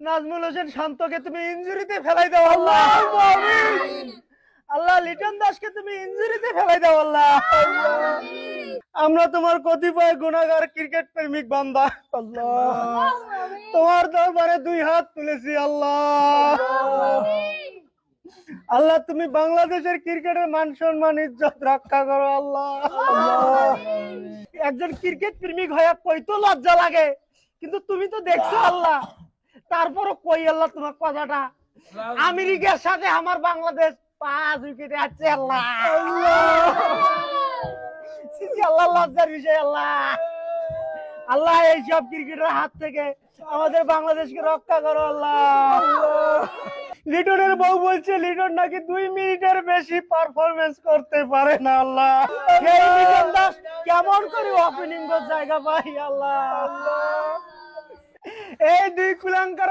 নাজমুল হোসেন শান্তকে তুমি ইনজুরিতে ফেলাই দাও আল্লাহ। আল্লাহ লিটন দাসকে তুমি ইনজুরিতে ফেলাই দাও আল্লাহ। আমরা তোমার কতিপয় গুনাহগার ক্রিকেট প্রেমিক বান্দা আল্লাহ তোমার দরবারে দুই হাত তুলেছি আল্লাহ। আল্লাহ তুমি বাংলাদেশের ক্রিকেটের মান সম্মান ইজ্জত রক্ষা করো আল্লাহ। একজন ক্রিকেট প্রেমিক হয়ে কইতো লজ্জা লাগে, কিন্তু তুমি তো দেখছো আল্লাহ, তারপরও কই আল্লাহ তোমার কথাটা। আমেরিকার সাথে আমার বাংলাদেশ 5 উইকেটে আছে আল্লাহ। আল্লাহ লজ্জার বিষয় আল্লাহ। আল্লাহ এইসব ক্রিকেটের হাত থেকে আমাদের বাংলাদেশকে রক্ষা করো আল্লাহ। লিটনের বউ বলছে লিটন নাকি 2 মিনিটের বেশি পারফরমেন্স করতে পারে না আল্লাহ। এই লিটন দাস কেমন করে ওপেনিং জায়গা পাই আল্লাহ। এই দুই কুলাঙ্কার